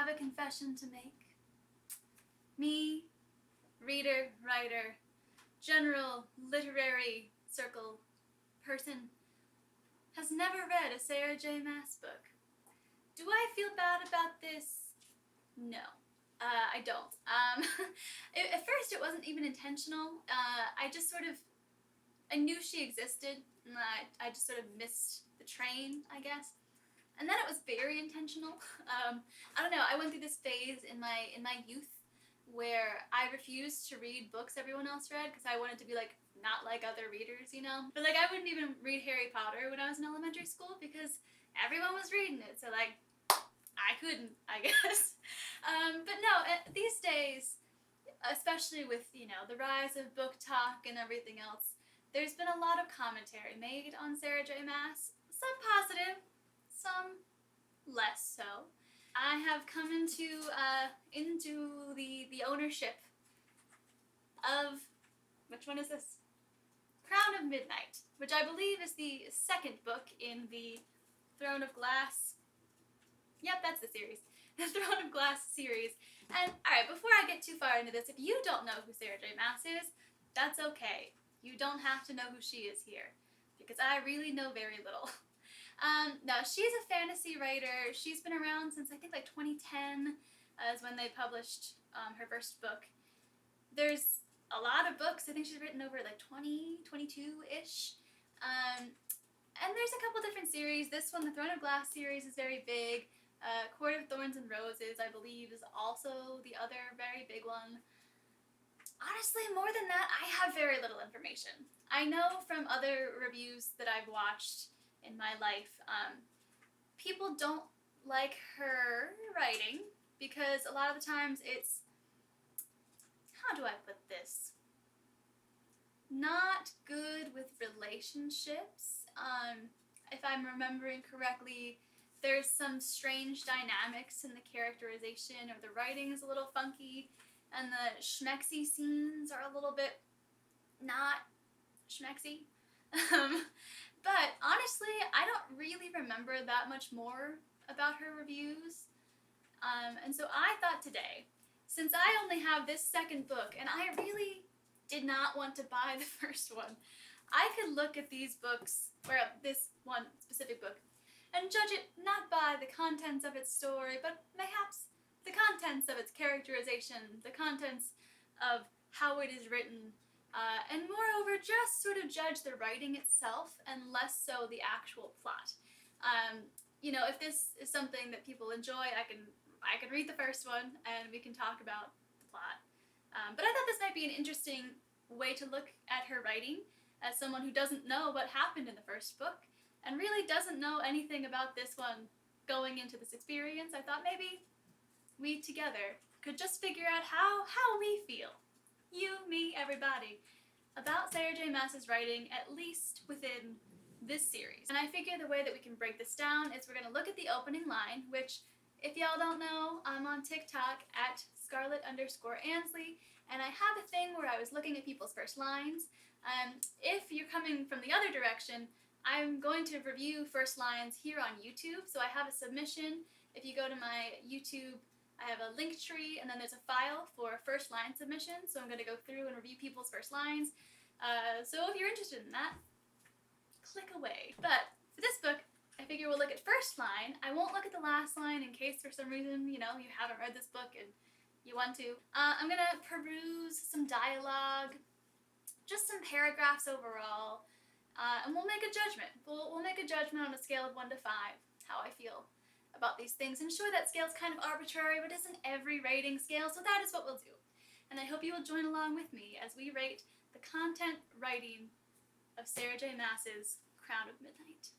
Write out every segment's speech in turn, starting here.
have a confession to make. Me, reader, writer, general literary circle person, has never read a Sarah J Maas book. Do I feel bad about this? No. I don't. At first it wasn't even intentional. I just sort of, I knew she existed, and I just sort of missed the train, I guess. And then it was very intentional. I don't know, I went through this phase in my youth where I refused to read books everyone else read because I wanted to be like not like other readers, you know? But like I wouldn't even read Harry Potter when I was in elementary school because everyone was reading it, so like I couldn't, I guess. But no, these days, especially with, you know, the rise of book talk and everything else, there's been a lot of commentary made on Sarah J Maas, some positive, some less so. I have come into the ownership of, which one is this? Crown of Midnight, which I believe is the second book in the Throne of Glass. Yep, that's the series. The Throne of Glass series. And alright, before I get too far into this, if you don't know who Sarah J Maas is, that's okay. You don't have to know who she is here, because I really know very little. Now, she's a fantasy writer. She's been around since I think like 2010 is when they published her first book. There's a lot of books. I think she's written over like 20, 22-ish. And there's a couple different series. This one, the Throne of Glass series, is very big. Court of Thorns and Roses, I believe, is also the other very big one. Honestly, more than that, I have very little information. I know from other reviews that I've watched in my life, people don't like her writing because a lot of the times it's, how do I put this? Not good with relationships. If I'm remembering correctly, there's some strange dynamics in the characterization, or the writing is a little funky, and the schmexy scenes are a little bit not schmexy. But honestly, I don't really remember that much more about her reviews. And so I thought today, since I only have this second book, and I really did not want to buy the first one, I could look at these books, or this one specific book, and judge it not by the contents of its story, but perhaps the contents of its characterization, the contents of how it is written, and moreover, just sort of judge the writing itself and less so the actual plot. You know, if this is something that people enjoy, I can read the first one and we can talk about the plot. But I thought this might be an interesting way to look at her writing as someone who doesn't know what happened in the first book and really doesn't know anything about this one going into this experience. I thought maybe we together could just figure out how we feel, you, me, everybody, about Sarah J Maas's writing, at least within this series. And I figure the way that we can break this down is we're going to look at the opening line, which, if y'all don't know, I'm on TikTok at Scarlett_Ansley, and I have a thing where I was looking at people's first lines. If you're coming from the other direction, I'm going to review first lines here on YouTube, so I have a submission. If you go to my YouTube, I have a link tree, and then there's a file for first line submission, so I'm going to go through and review people's first lines. So if you're interested in that, click away. But for this book, I figure we'll look at first line. I won't look at the last line in case for some reason, you know, you haven't read this book and you want to. I'm going to peruse some dialogue, just some paragraphs overall, and we'll make a judgment. We'll make a judgment on a scale of 1 to 5, how I feel about these things. And sure, that scale's kind of arbitrary, but isn't every rating scale, so that is what we'll do. And I hope you will join along with me as we rate the content writing of Sarah J Maas's Crown of Midnight.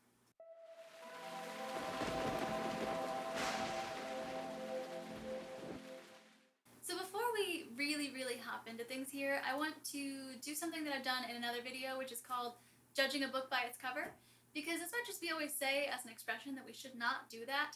So before we really hop into things here, I want to do something that I've done in another video, which is called judging a book by its cover. Because as much as we always say as an expression that we should not do that,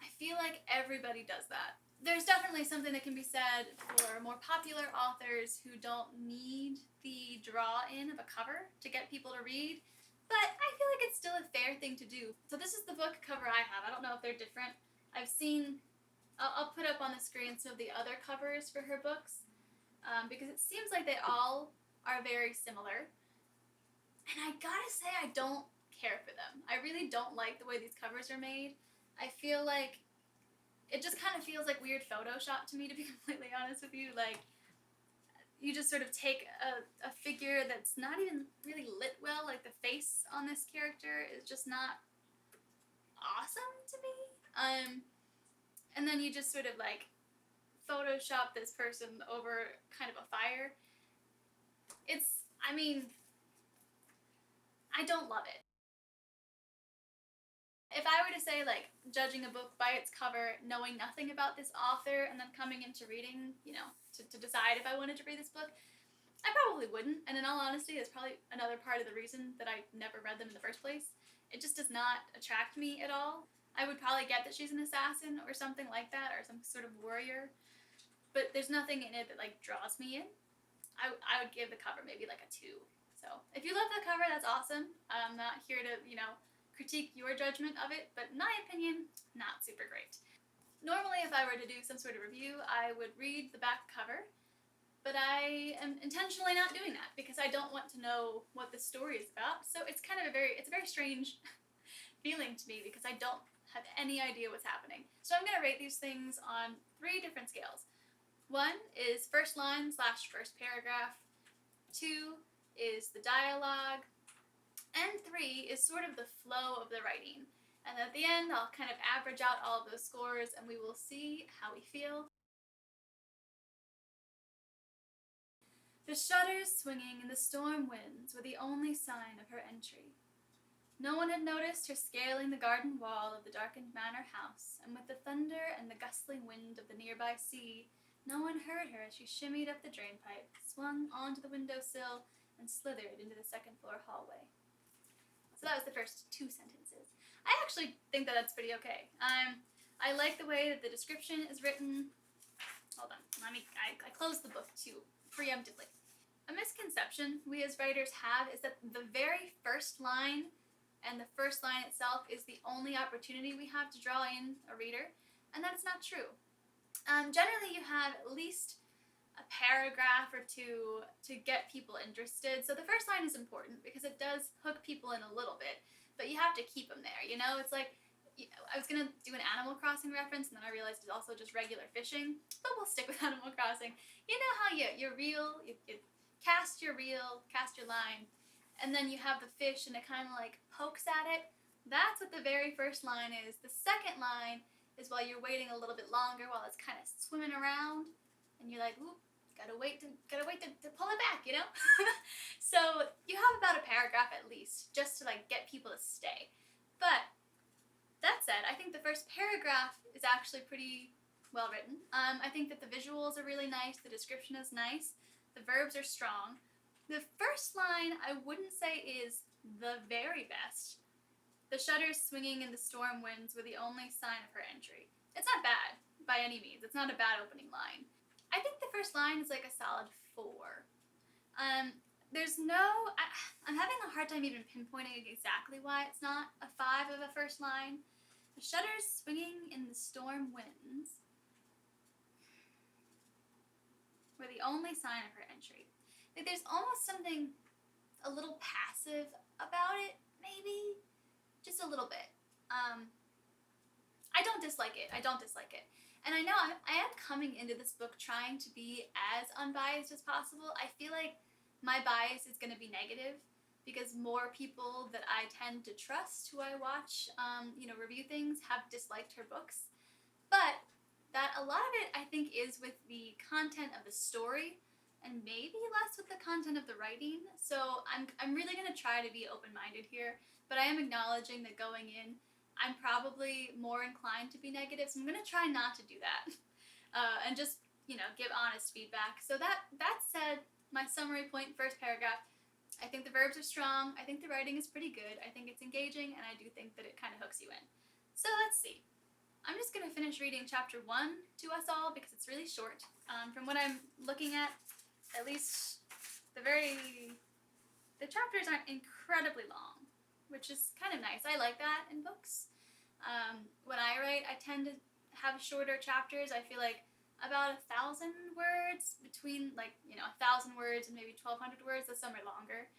I feel like everybody does that. There's definitely something that can be said for more popular authors who don't need the draw-in of a cover to get people to read, but I feel like it's still a fair thing to do. So this is the book cover I have. I don't know if they're different. I've seen I'll put up on the screen some of the other covers for her books, because it seems like they all are very similar. And I gotta say, I don't care for them. I really don't like the way these covers are made. I feel like it just kind of feels like weird Photoshop to me, to be completely honest with you. Like, you just sort of take a figure that's not even really lit well, like the face on this character is just not awesome to me. And then you just sort of like Photoshop this person over kind of a fire. I mean, I don't love it. If I were to say, like, judging a book by its cover, knowing nothing about this author, and then coming into reading, to decide if I wanted to read this book, I probably wouldn't. And in all honesty, that's probably another part of the reason that I never read them in the first place. It just does not attract me at all. I would probably get that she's an assassin or something like that, or some sort of warrior, but there's nothing in it that, like, draws me in. I would give the cover maybe like a 2. So if you love the cover, that's awesome. I'm not here to, critique your judgment of it, but in my opinion, not super great. Normally, if I were to do some sort of review, I would read the back cover, but I am intentionally not doing that because I don't want to know what the story is about. So it's kind of a very strange feeling to me because I don't have any idea what's happening. So I'm going to rate these things on 3 different scales. 1 is first line / first paragraph. 2 is the dialogue. And 3 is sort of the flow of the writing. And at the end, I'll kind of average out all of those scores and we will see how we feel. The shutters swinging in the storm winds were the only sign of her entry. No one had noticed her scaling the garden wall of the darkened manor house, and with the thunder and the gustling wind of the nearby sea, no one heard her as she shimmied up the drainpipe, swung onto the windowsill, and slithered into the second-floor hallway. So that was the first 2 sentences. I actually think that that's pretty okay. I like the way that the description is written. Hold on, I closed the book too preemptively. A misconception we as writers have is that the very first line and the first line itself is the only opportunity we have to draw in a reader, and that is not true. Generally, you have at least a paragraph or 2 to get people interested. So the first line is important because it does hook people in a little bit, but you have to keep them there. It's like, I was gonna do an Animal Crossing reference, and then I realized it's also just regular fishing, but we'll stick with Animal Crossing. You know how you reel, you cast your reel, cast your line, and then you have the fish and it kind of like pokes at it. That's what the very first line is. The second line is while you're waiting a little bit longer, while it's kind of swimming around, and you're like, ooh, gotta wait to pull it back, So you have about a paragraph at least, just to like get people to stay. But that said, I think the first paragraph is actually pretty well written. I think that the visuals are really nice, the description is nice, the verbs are strong. The first line I wouldn't say is the very best. The shutters swinging in the storm winds were the only sign of her entry. It's not bad, by any means. It's not a bad opening line. I think the first line is like a solid 4. I'm having a hard time even pinpointing exactly why it's not a 5 of a first line. The shutters swinging in the storm winds were the only sign of her entry. Like, there's almost something a little passive about it, maybe? Just a little bit. I don't dislike it. And I know I am coming into this book trying to be as unbiased as possible. I feel like my bias is going to be negative because more people that I tend to trust who I watch, review things have disliked her books. But that a lot of it, I think, is with the content of the story and maybe less with the content of the writing. So I'm really going to try to be open-minded here, but I am acknowledging that going in, I'm probably more inclined to be negative, so I'm going to try not to do that and just, give honest feedback. So that said, my summary point, first paragraph, I think the verbs are strong, I think the writing is pretty good, I think it's engaging, and I do think that it kind of hooks you in. So let's see. I'm just going to finish reading chapter 1 to us all because it's really short. From what I'm looking at least the chapters aren't incredibly long, which is kind of nice. I like that in books. When I write, I tend to have shorter chapters. I feel like about 1,000 words, between 1,000 words and maybe 1,200 words, though some are longer.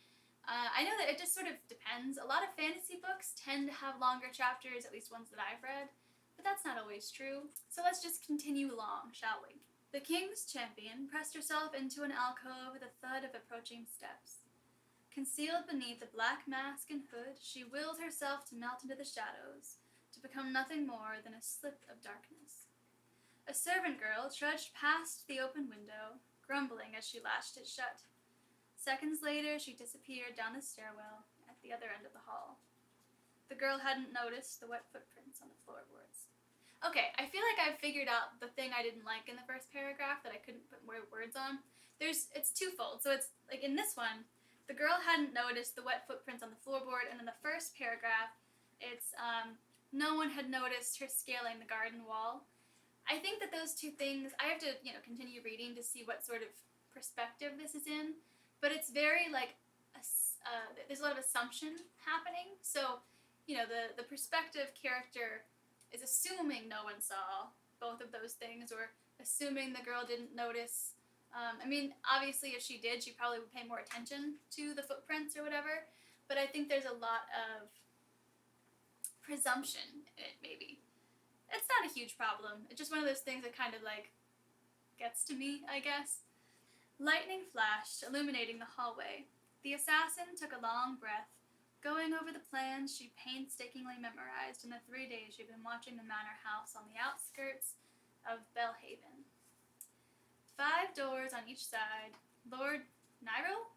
I know that it just sort of depends. A lot of fantasy books tend to have longer chapters, at least ones that I've read, but that's not always true. So let's just continue along, shall we? The king's champion pressed herself into an alcove with a thud of approaching steps. Concealed beneath a black mask and hood, she willed herself to melt into the shadows, to become nothing more than a slip of darkness. A servant girl trudged past the open window, grumbling as she latched it shut. Seconds later, she disappeared down the stairwell at the other end of the hall. The girl hadn't noticed the wet footprints on the floorboards. Okay, I feel like I've figured out the thing I didn't like in the first paragraph that I couldn't put more words on. It's twofold. So it's like in this one, the girl hadn't noticed the wet footprints on the floorboard, and in the first paragraph, it's no one had noticed her scaling the garden wall. I think that those two things, I have to, continue reading to see what sort of perspective this is in, but it's very there's a lot of assumption happening. So, the perspective character is assuming no one saw both of those things, or assuming the girl didn't notice. Obviously, if she did, she probably would pay more attention to the footprints or whatever, but I think there's a lot of presumption in it, maybe. It's not a huge problem. It's just one of those things that kind of, gets to me, I guess. Lightning flashed, illuminating the hallway. The assassin took a long breath, going over the plans she painstakingly memorized in the 3 days she'd been watching the manor house on the outskirts of Belhaven. 5 doors on each side. Lord Nyrill's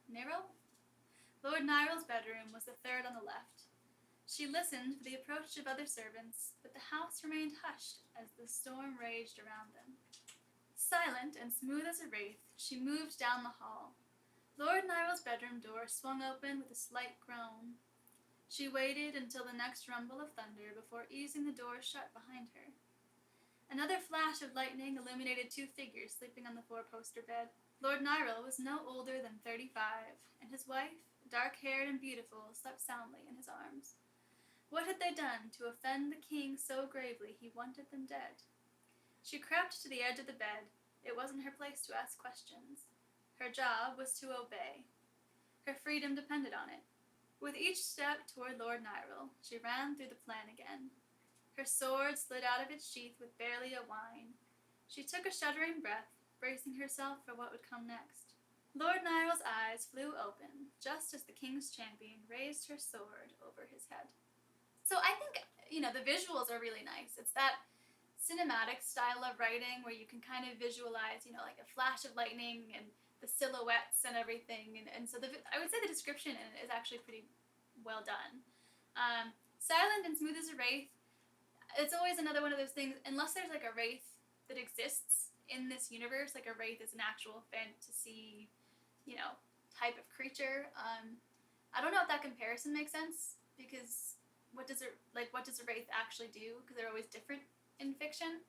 bedroom was the third on the left. She listened for the approach of other servants, but the house remained hushed as the storm raged around them. Silent and smooth as a wraith, she moved down the hall. Lord Nyrill's bedroom door swung open with a slight groan. She waited until the next rumble of thunder before easing the door shut behind her. Another flash of lightning illuminated 2 figures sleeping on the 4-poster bed. Lord Nyrill was no older than 35, and his wife, dark-haired and beautiful, slept soundly in his arms. What had they done to offend the king so gravely he wanted them dead? She crept to the edge of the bed. It wasn't her place to ask questions. Her job was to obey. Her freedom depended on it. With each step toward Lord Nyril, she ran through the plan again. Her sword slid out of its sheath with barely a whine. She took a shuddering breath, bracing herself for what would come next. Lord Nyril's eyes flew open, just as the king's champion raised her sword over his head. So I think, the visuals are really nice. It's that cinematic style of writing where you can kind of visualize, like a flash of lightning and the silhouettes and everything. And so I would say the description in it is actually pretty well done. Silent and smooth as a wraith. It's always another one of those things, unless there's a wraith that exists in this universe, a wraith is an actual fantasy, type of creature. I don't know if that comparison makes sense, because what does a wraith actually do? Because they're always different in fiction.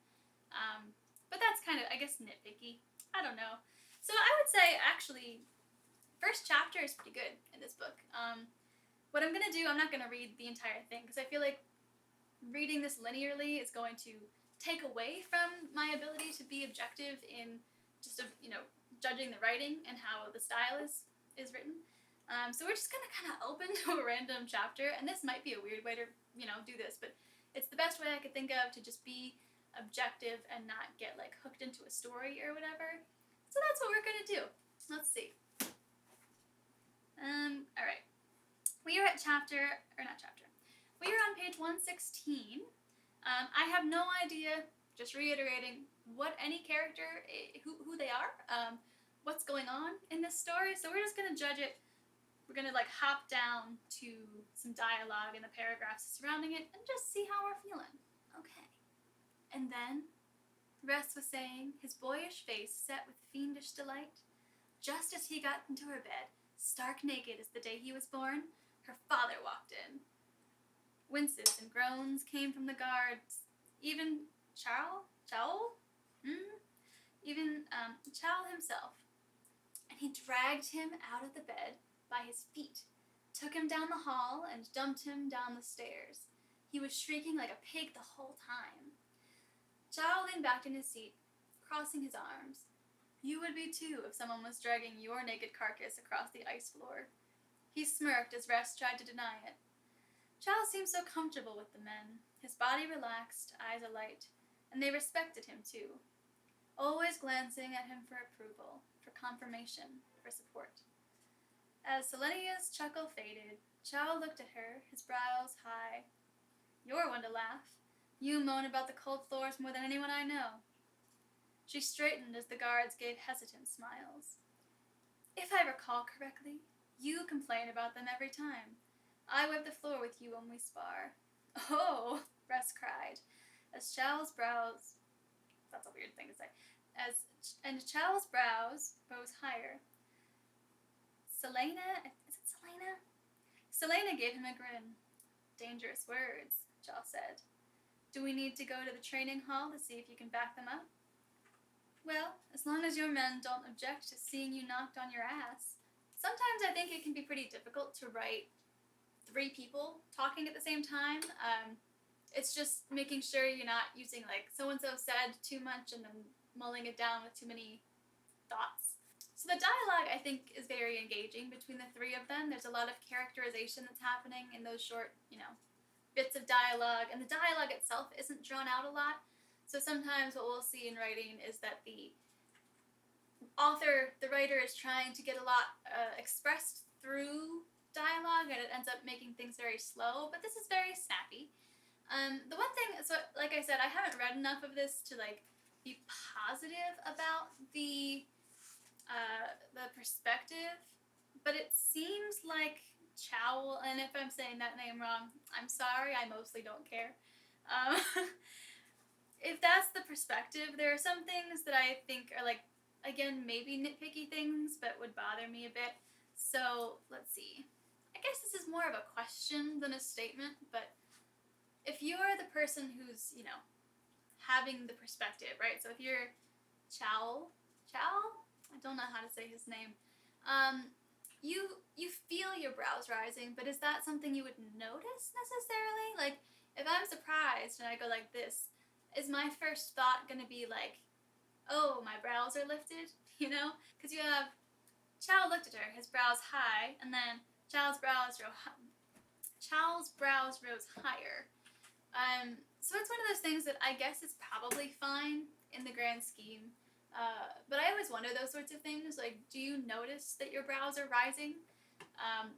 But that's kind of, I guess, nitpicky. I don't know. So I would say, actually, first chapter is pretty good in this book. What I'm going to do, I'm not going to read the entire thing, because I feel like reading this linearly is going to take away from my ability to be objective in just, judging the writing and how the style is written. So we're just going to kind of open to a random chapter, and this might be a weird way to, do this, but it's the best way I could think of to just be objective and not get, hooked into a story or whatever. So that's what we're going to do. Let's see. All right. We are at we are on page 116. I have no idea, just reiterating, what any character, who they are, what's going on in this story. So we're just going to judge it. We're going to hop down to some dialogue in the paragraphs surrounding it and just see how we're feeling. Okay. And then, Ress was saying, his boyish face set with fiendish delight, just as he got into her bed, stark naked as the day he was born, her father walked in. Winces and groans came from the guards. Even Chow himself. And he dragged him out of the bed by his feet, took him down the hall, and dumped him down the stairs. He was shrieking like a pig the whole time. Chow leaned back in his seat, crossing his arms. You would be too if someone was dragging your naked carcass across the ice floor. He smirked as Rest tried to deny it. Chow seemed so comfortable with the men, his body relaxed, eyes alight, and they respected him too, always glancing at him for approval, for confirmation, for support. As Selenia's chuckle faded, Chow looked at her, his brows high. You're one to laugh. You moan about the cold floors more than anyone I know. She straightened as the guards gave hesitant smiles. If I recall correctly, you complain about them every time. I wipe the floor with you when we spar. Oh, Russ cried, as Chow's brows... That's a weird thing to say. And Chow's brows rose higher. Selena? Is it Selena? Selena gave him a grin. Dangerous words, Chow said. Do we need to go to the training hall to see if you can back them up? Well, as long as your men don't object to seeing you knocked on your ass. Sometimes I think it can be pretty difficult to write 3 people talking at the same time. It's just making sure you're not using like so-and-so said too much and then mulling it down with too many thoughts. So the dialogue, I think, is very engaging between the 3 of them. There's a lot of characterization that's happening in those short, bits of dialogue, and the dialogue itself isn't drawn out a lot. So sometimes what we'll see in writing is that the writer is trying to get a lot expressed through dialogue, and it ends up making things very slow, but this is very snappy. The one thing, so like I said, I haven't read enough of this to like be positive about the perspective, but it seems like Chow, and if I'm saying that name wrong, I'm sorry, I mostly don't care. If that's the perspective, there are some things that I think are like, again, maybe nitpicky things, but would bother me a bit. So, let's see. I guess this is more of a question than a statement, but if you're the person who's, having the perspective, right? So if you're Chow? I don't know how to say his name. You feel your brows rising, but is that something you would notice necessarily? Like, if I'm surprised and I go like this, is my first thought going to be like, oh, my brows are lifted, Because you have Chow looked at her, his brows high, and then Chow's brows rose higher. So it's one of those things that I guess is probably fine in the grand scheme. But I always wonder those sorts of things. Like, do you notice that your brows are rising?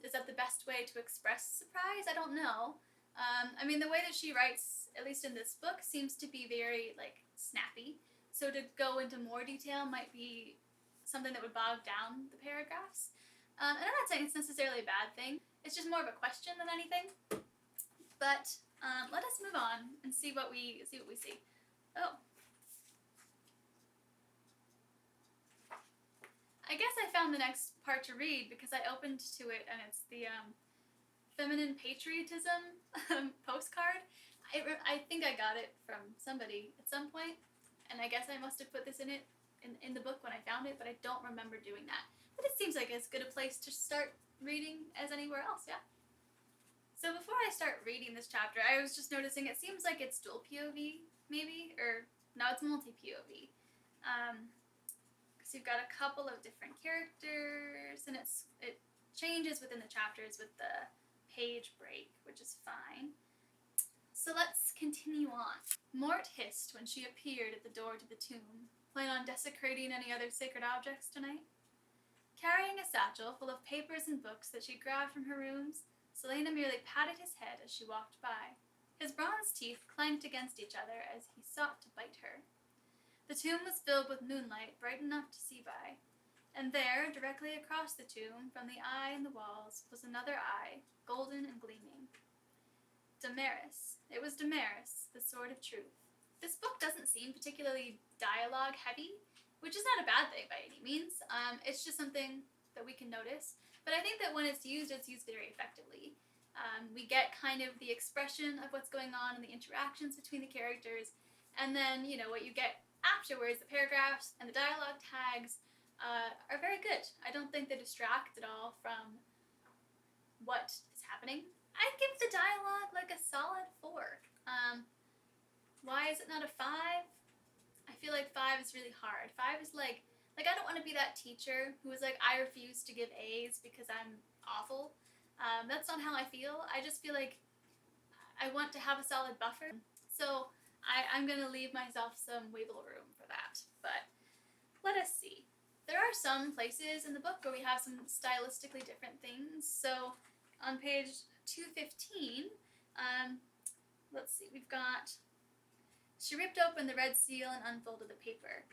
Is that the best way to express surprise? I don't know. The way that she writes, at least in this book, seems to be very, snappy. So to go into more detail might be something that would bog down the paragraphs. And I'm not saying it's necessarily a bad thing. It's just more of a question than anything. But let us move on and see what we see. Oh. I guess I found the next part to read because I opened to it and it's the feminine patriotism postcard. I think I got it from somebody at some point, and I guess I must have put this in the book when I found it, but I don't remember doing that. But it seems like as good a place to start reading as anywhere else, yeah. So before I start reading this chapter, I was just noticing it seems like it's dual POV, maybe, or no, it's multi-POV. Because you've got a couple of different characters, and it changes within the chapters with the page break, which is fine. So let's continue on. Mort hissed when she appeared at the door to the tomb. Plan on desecrating any other sacred objects tonight? Carrying a satchel full of papers and books that she grabbed from her rooms, Selena merely patted his head as she walked by. His bronze teeth clanked against each other as he sought to bite her. The tomb was filled with moonlight bright enough to see by, and there, directly across the tomb, from the eye in the walls, was another eye, golden and gleaming. Damaris. It was Damaris, the Sword of Truth. This book doesn't seem particularly dialogue heavy, which is not a bad thing by any means. It's just something that we can notice. But I think that when it's used very effectively. We get kind of the expression of what's going on and the interactions between the characters, and then, what you get afterwards, the paragraphs and the dialogue tags are very good. I don't think they distract at all from what is happening. I'd give the dialogue like a solid 4. Why is it not a 5? feel like 5 is really hard. 5 is like I don't want to be that teacher who is like, I refuse to give A's because I'm awful. That's not how I feel. I just feel like I want to have a solid buffer. So I'm going to leave myself some wiggle room for that. But let us see. There are some places in the book where we have some stylistically different things. So on page 215, let's see, we've got, she ripped open the red seal and unfolded the paper.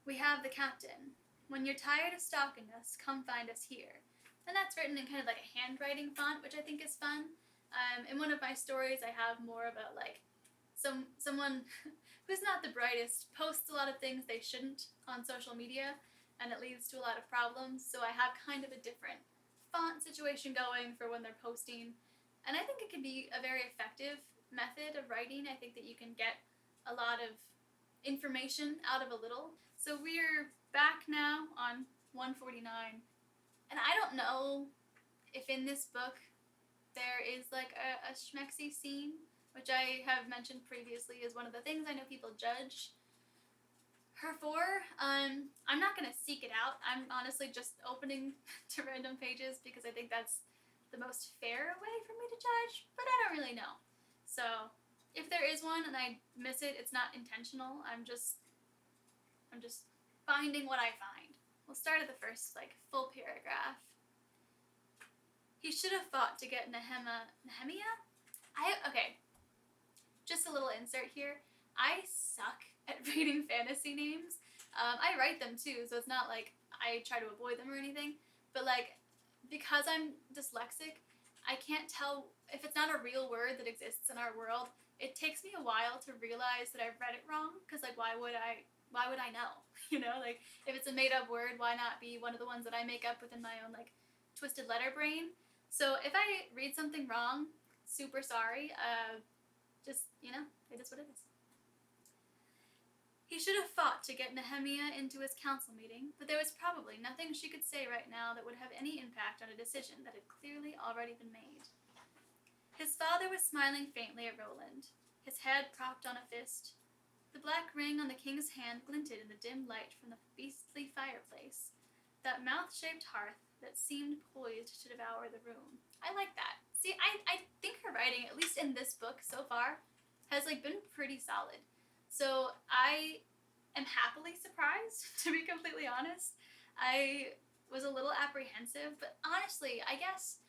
We have the captain. When you're tired of stalking us, come find us here. And that's written in kind of like a handwriting font, which I think is fun. In one of my stories, I have more of a like someone who's not the brightest posts a lot of things they shouldn't on social media, and it leads to a lot of problems. So I have kind of a different font situation going for when they're posting, and I think it can be a very effective method of writing. I think that you can get a lot of information out of a little. So we're back now on 149, and I don't know if in this book there is like a schmexy scene, which I have mentioned previously is one of the things I know people judge her for. I'm not going to seek it out. I'm honestly just opening to random pages because I think that's the most fair way for me to judge, but I don't really know. So if there is one and I miss it, it's not intentional. I'm just finding what I find. We'll start at the first like full paragraph. He should have fought to get Nehemiah? Okay, just a little insert here. I suck at reading fantasy names. I write them too, so it's not like I try to avoid them or anything. But like, because I'm dyslexic, I can't tell if it's not a real word that exists in our world. It takes me a while to realize that I've read it wrong. Because like, why would I know? You know, like if it's a made up word, why not be one of the ones that I make up within my own like twisted letter brain? So if I read something wrong, super sorry. Just, you know, it is what it is. He should have fought to get Nehemiah into his council meeting, but there was probably nothing she could say right now that would have any impact on a decision that had clearly already been made. His father was smiling faintly at Roland, his head propped on a fist. The black ring on the king's hand glinted in the dim light from the beastly fireplace, that mouth-shaped hearth that seemed poised to devour the room. I like that. See, I think her writing, at least in this book so far, has like been pretty solid. So I am happily surprised, to be completely honest. I was a little apprehensive, but honestly, I guess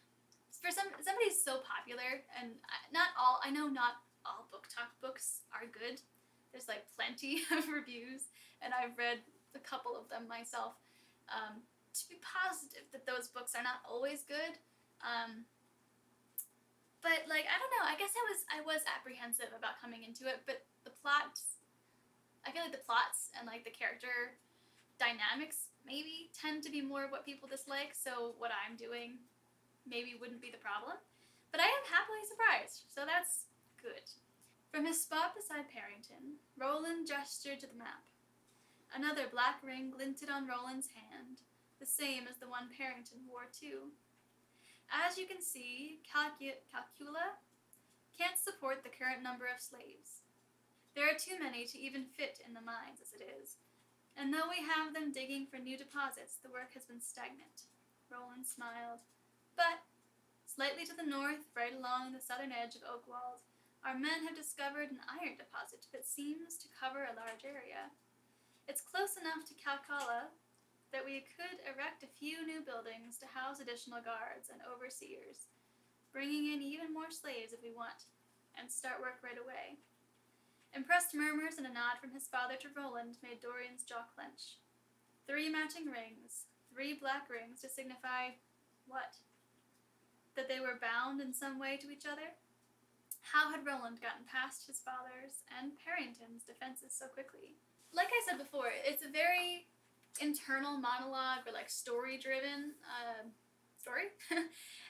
for somebody's so popular, and I know not all book talk books are good. There's like plenty of reviews, and I've read a couple of them myself. To be positive that those books are not always good. But like, I don't know, I guess I was apprehensive about coming into it, but the plot, I feel like the plots and like the character dynamics maybe tend to be more what people dislike, so what I'm doing maybe wouldn't be the problem. But I am happily surprised, so that's good. From his spot beside Parrington, Roland gestured to the map. Another black ring glinted on Roland's hand, the same as the one Parrington wore too. As you can see, Calcula can't support the current number of slaves. There are too many to even fit in the mines as it is, and though we have them digging for new deposits, the work has been stagnant. Roland smiled. But, slightly to the north, right along the southern edge of Oakwald, our men have discovered an iron deposit that seems to cover a large area. It's close enough to Calcula that we could erect a few new buildings to house additional guards and overseers, bringing in even more slaves if we want, and start work right away. Impressed murmurs and a nod from his father to Roland made Dorian's jaw clench. 3 matching rings, 3 black rings to signify what? That they were bound in some way to each other? How had Roland gotten past his father's and Parrington's defenses so quickly? Like I said before, it's a very internal monologue or like story-driven story,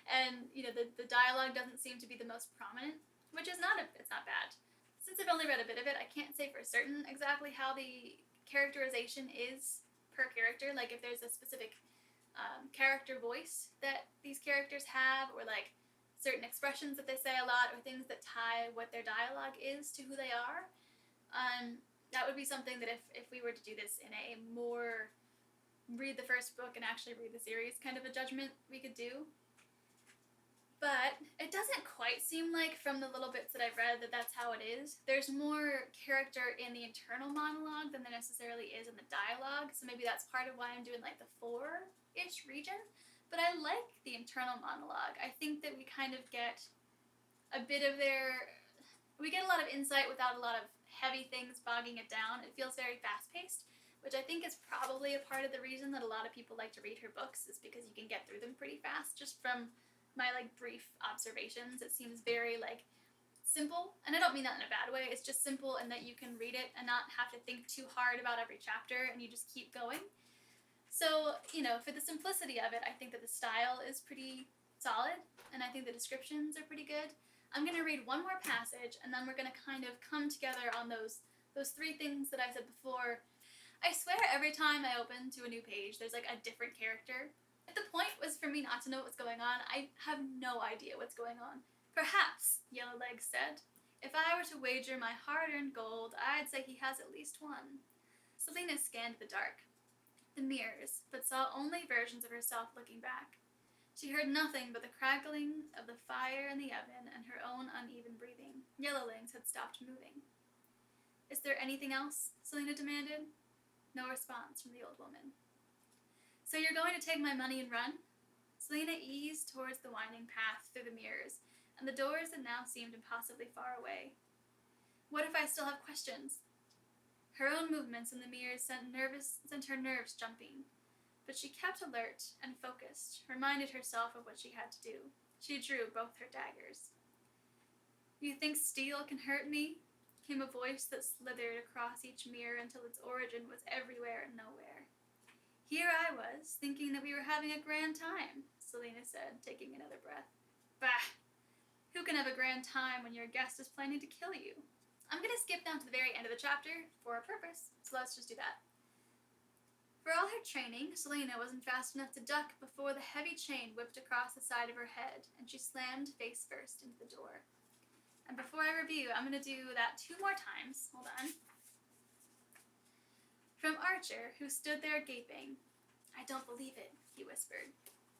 and you know the dialogue doesn't seem to be the most prominent, which is it's not bad. Since I've only read a bit of it, I can't say for certain exactly how the characterization is per character, like if there's a specific character voice that these characters have, or like certain expressions that they say a lot, or things that tie what their dialogue is to who they are. that would be something that if we were to do this in a more read the first book and actually read the series kind of a judgment, we could do. But it doesn't quite seem like, from the little bits that I've read, that that's how it is. There's more character in the internal monologue than there necessarily is in the dialogue, so maybe that's part of why I'm doing like the 4-ish region. But I like the internal monologue. I think that we kind of get a bit of we get a lot of insight without a lot of heavy things bogging it down. It feels very fast-paced, which I think is probably a part of the reason that a lot of people like to read her books, is because you can get through them pretty fast just from my like brief observations. It seems very like simple, and I don't mean that in a bad way. It's just simple in that you can read it and not have to think too hard about every chapter, and you just keep going. So, for the simplicity of it, I think that the style is pretty solid, and I think the descriptions are pretty good. I'm going to read one more passage, and then we're going to kind of come together on those 3 things that I said before. I swear every time I open to a new page, there's like a different character. If the point was for me not to know what's going on, I have no idea what's going on. Perhaps, Yellowlegs said. If I were to wager my hard-earned gold, I'd say he has at least one. Selena scanned the dark, the mirrors, but saw only versions of herself looking back. She heard nothing but the crackling of the fire in the oven and her own uneven breathing. Yellowlegs had stopped moving. Is there anything else? Selena demanded. No response from the old woman. So you're going to take my money and run? Selena eased towards the winding path through the mirrors and the doors that now seemed impossibly far away. What if I still have questions? Her own movements in the mirrors sent her nerves jumping, but she kept alert and focused, reminded herself of what she had to do. She drew both her daggers. You think steel can hurt me? Came a voice that slithered across each mirror until its origin was everywhere and nowhere. Here I was, thinking that we were having a grand time, Selena said, taking another breath. Bah! Who can have a grand time when your guest is planning to kill you? I'm going to skip down to the very end of the chapter for a purpose, so let's just do that. For all her training, Selena wasn't fast enough to duck before the heavy chain whipped across the side of her head, and she slammed face first into the door. And before I review, I'm going to do that 2 more times. Hold on. From Archer, who stood there gaping. I don't believe it, he whispered.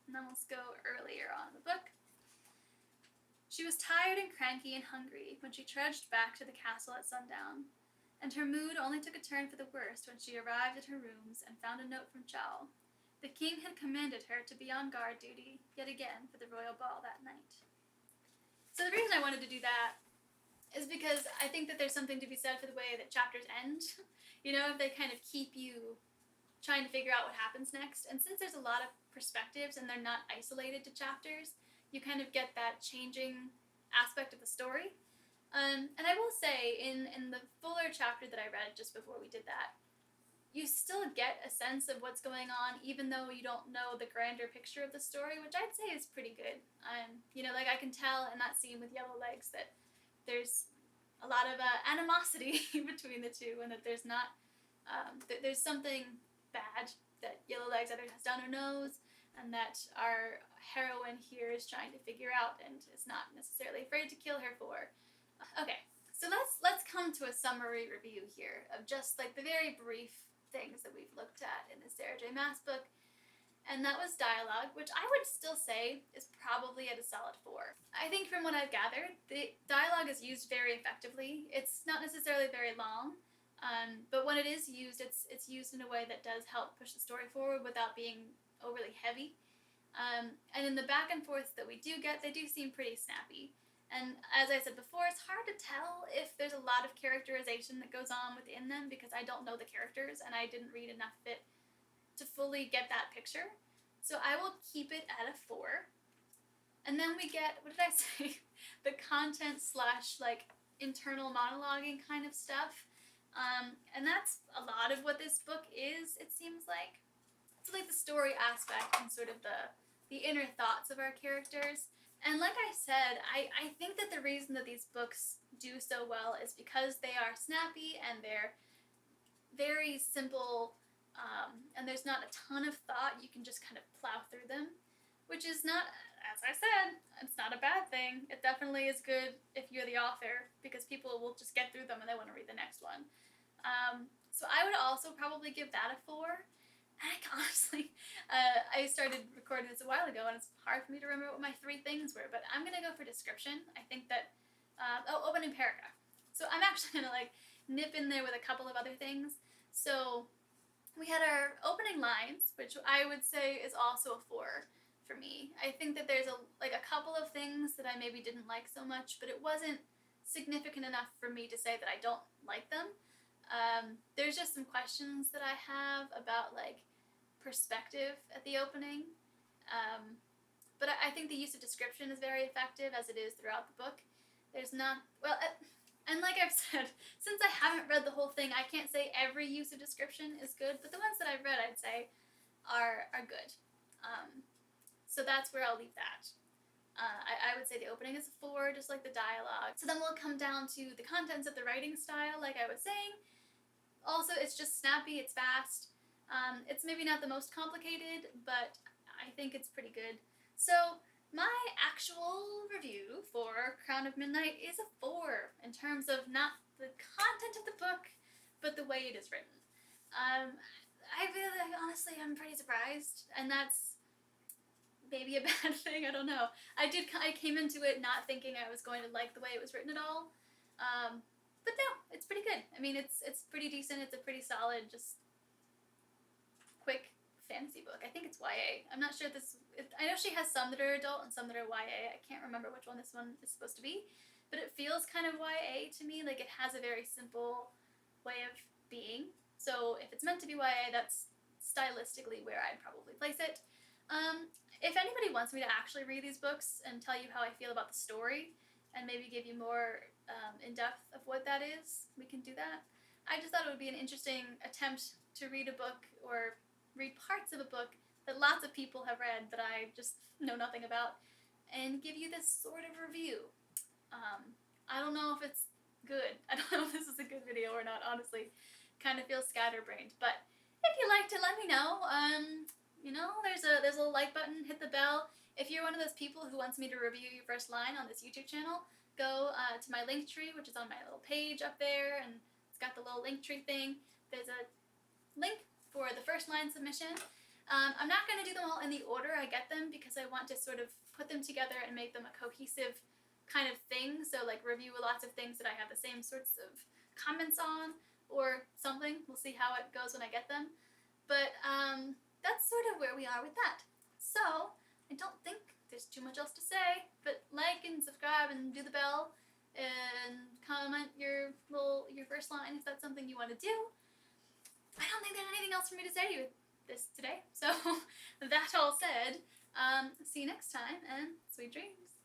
And then let's go earlier on in the book. She was tired and cranky and hungry when she trudged back to the castle at sundown, and her mood only took a turn for the worst when she arrived at her rooms and found a note from Chow. The king had commanded her to be on guard duty, yet again, for the royal ball that night. So the reason I wanted to do that is because I think that there's something to be said for the way that chapters end. If they kind of keep you trying to figure out what happens next. And since there's a lot of perspectives and they're not isolated to chapters, you kind of get that changing aspect of the story. And I will say, in the fuller chapter that I read just before we did that, you still get a sense of what's going on, even though you don't know the grander picture of the story, which I'd say is pretty good. I can tell in that scene with Yellowlegs that there's a lot of animosity between the two, and that there's not, there's something bad that Yellowlegs either has down her nose, and that our heroine here is trying to figure out, and is not necessarily afraid to kill her for. Okay, so let's come to a summary review here of just like the very brief things that we've looked at in the Sarah J Maas book. And that was dialogue, which I would still say is probably at a solid 4. I think from what I've gathered, the dialogue is used very effectively. It's not necessarily very long, but when it is used, it's used in a way that does help push the story forward without being overly heavy. And in the back and forth that we do get, they do seem pretty snappy. And as I said before, it's hard to tell if there's a lot of characterization that goes on within them, because I don't know the characters and I didn't read enough of it to fully get that picture. So I will keep it at a 4. And then we get, what did I say? The content / like internal monologuing kind of stuff. And that's a lot of what this book is, it seems like. It's like the story aspect and sort of the inner thoughts of our characters. And like I said, I think that the reason that these books do so well is because they are snappy and they're very simple. And there's not a ton of thought. You can just kind of plow through them, which is not, as I said, it's not a bad thing. It definitely is good if you're the author, because people will just get through them and they want to read the next one. So I would also probably give that a 4. And I honestly, I started recording this a while ago, and it's hard for me to remember what my 3 things were, but I'm gonna go for description. I think that, opening paragraph. So I'm actually gonna like nip in there with a couple of other things. So we had our opening lines, which I would say is also a 4 for me. I think that there's a couple of things that I maybe didn't like so much, but it wasn't significant enough for me to say that I don't like them. There's just some questions that I have about like perspective at the opening. But I think the use of description is very effective, as it is throughout the book. There's not, well, and like I've said, since I haven't read the whole thing, I can't say every use of description is good, but the ones that I've read, I'd say, are good. So that's where I'll leave that. I would say the opening is a 4, just like the dialogue. So then we'll come down to the contents of the writing style, like I was saying. Also, it's just snappy, it's fast. It's maybe not the most complicated, but I think it's pretty good. So my actual review for Crown of Midnight is a 4 in terms of not the content of the book, but the way it is written. I really, honestly, I'm pretty surprised, and that's maybe a bad thing. I don't know. I came into it not thinking I was going to like the way it was written at all. But no, it's pretty good. I mean, it's pretty decent. It's a pretty solid, just quick fantasy book. I think it's YA. I'm not sure I know she has some that are adult and some that are YA. I can't remember which one this one is supposed to be, but it feels kind of YA to me. Like it has a very simple way of being. So if it's meant to be YA, that's stylistically where I'd probably place it. If anybody wants me to actually read these books and tell you how I feel about the story, and maybe give you more in-depth of what that is, we can do that. I just thought it would be an interesting attempt to read a book or read parts of a book that lots of people have read that I just know nothing about, and give you this sort of review. I don't know if it's good. I don't know if this is a good video or not, honestly. Kind of feels scatterbrained, but if you liked it, let me know. There's a little like button, hit the bell. If you're one of those people who wants me to review your first line on this YouTube channel, go to my link tree, which is on my little page up there, and it's got the little link tree thing. There's a link for the first line submission. I'm not going to do them all in the order I get them, because I want to sort of put them together and make them a cohesive kind of thing. So like review lots of things that I have the same sorts of comments on or something. We'll see how it goes when I get them. But that's sort of where we are with that. So I don't think there's too much else to say, but like and subscribe and do the bell and comment your first line if that's something you want to do. I don't think there's anything else for me to say to you this today. So that all said, see you next time, and sweet dreams.